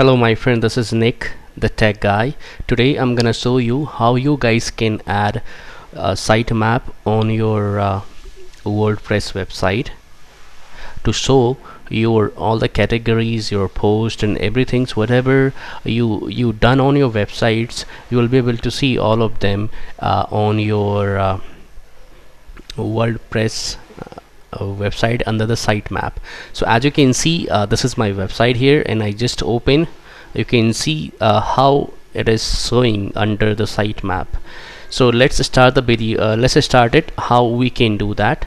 Hello my friend, this is Nick, the tech guy. Today I'm gonna show you how you guys can add a sitemap on your WordPress website to show your all the categories, your post and everything. So whatever you done on your websites, you will be able to see all of them on your WordPress website under the sitemap. So as you can see, this is my website here, and I just open. You can see how it is showing under the sitemap. So let's start the video. Let's start it. How we can do that?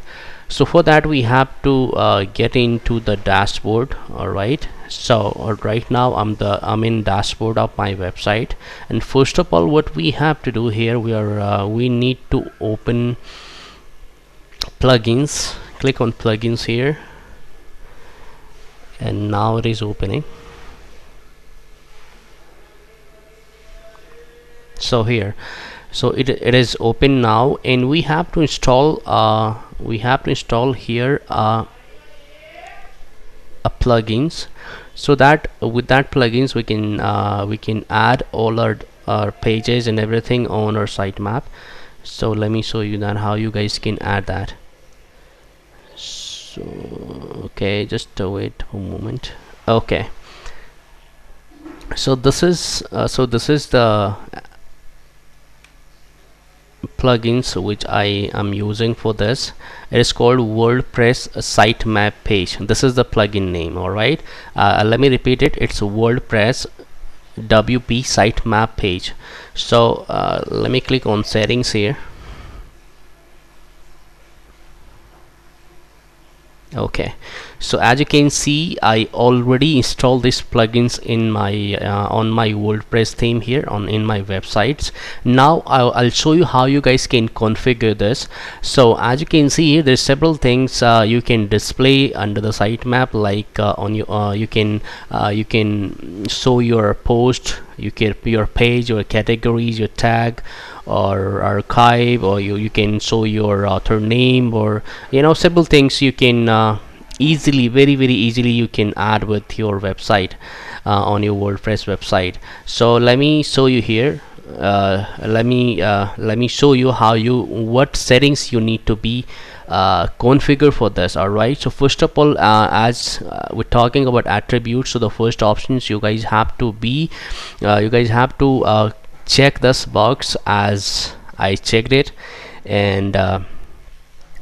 So for that we have to get into the dashboard. All right. So right now I'm in dashboard of my website, and first of all, what we have to do here, we need to open plugins. Click on plugins here, and now it is opening. So here, so it is open now, and we have to install here a plugins, so that with that plugins we can add all our pages and everything on our sitemap. So let me show you that how you guys can add that. So okay, just wait a moment. Okay, so this is the plugins which I am using for this. It is called WordPress sitemap page. This is the plugin name. All right, let me repeat it. It's WordPress WP sitemap page. So let me click on settings here. Okay, so as you can see, I already installed these plugins in my on my WordPress theme here in my websites. Now I'll show you how you guys can configure this. So as you can see here, there's several things you can display under the sitemap, like on your you can show your post, your page, your categories, your tag, or archive, or you can show your author name, or several things you can easily, very easily you can add with your website on your WordPress website. So let me show you here. Let me show you what settings you need to be configure for this. All right, so first of all, as we're talking about attributes, so the first options you guys have to check this box as I checked it. And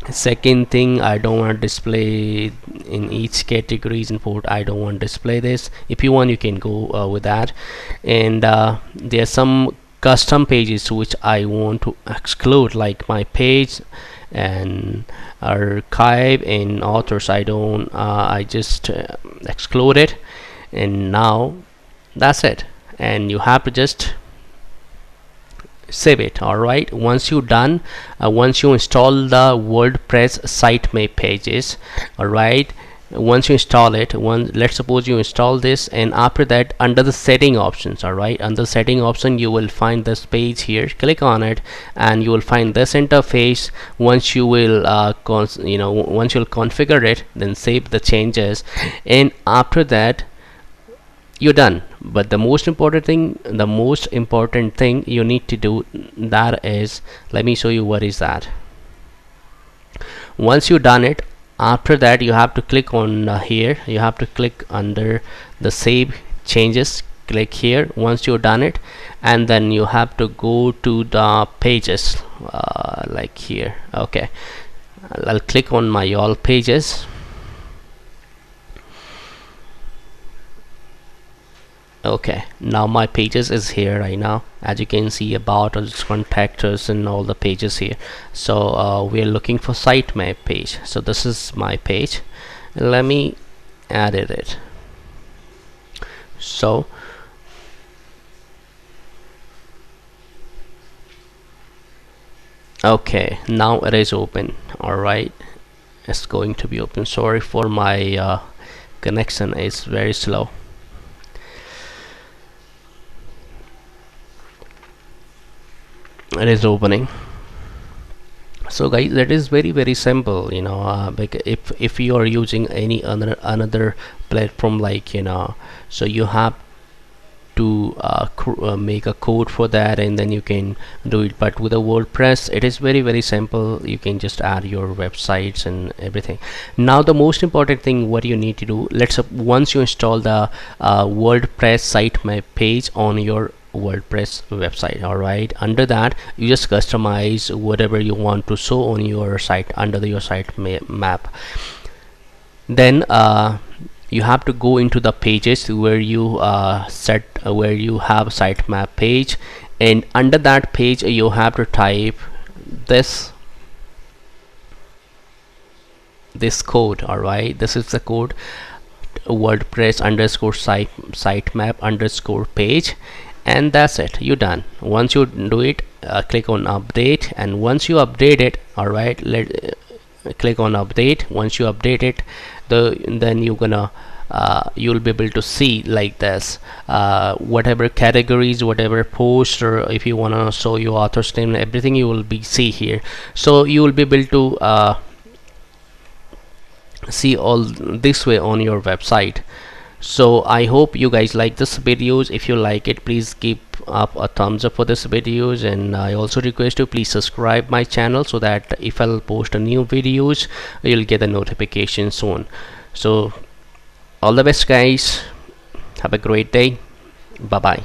second thing, I don't want to display in each categories and port. I don't want to display this. If you want, you can go with that. And there are some custom pages which I want to exclude, like my page and archive and authors. I just exclude it, and now that's it. And you have to just save it. All right, once you done, once you install the WordPress sitemap pages, all right, once you install it, let's suppose you install this, and after that, under the setting options, all right, under setting option, you will find this page here. Click on it, and you will find this interface. Once you will once you'll configure it, then save the changes, and after that you're done. But the most important thing you need to do, that is, let me show you what is that. Once you done it, after that you have to click on here. You have to click under the save changes. Click here once you've done it, and then you have to go to the pages, like here. Okay, I'll click on my all pages. Okay, now my pages is here right now. As you can see, about us, contact us, and all the pages here. So we are looking for sitemap page. So this is my page. Let me edit it. So okay, now it is open. All right, it's going to be open. Sorry for my connection is very slow. It is opening. So guys, that is very simple, because if you are using any another platform, like so you have to make a code for that, and then you can do it. But with a WordPress it is very simple. You can just add your websites and everything. Now the most important thing what you need to do, once you install the WordPress sitemap page on your WordPress website, all right, under that you just customize whatever you want to show on your site under your site map. Then you have to go into the pages where you where you have sitemap page, and under that page you have to type this code. All right, this is the code: WordPress underscore sitemap underscore page, and that's it. You're done. Once you do it, click on update, and once you update it, all right, click on update. Once you update it, then you're gonna you'll be able to see like this, whatever categories, whatever post, or if you want to show your author's name, everything you will be see here. So you will be able to see all this way on your website. So I hope you guys like this videos. If you like it, please give up a thumbs up for this videos, and I also request you please subscribe my channel so that if I'll post a new videos you'll get a notification soon. So all the best guys, have a great day, bye bye.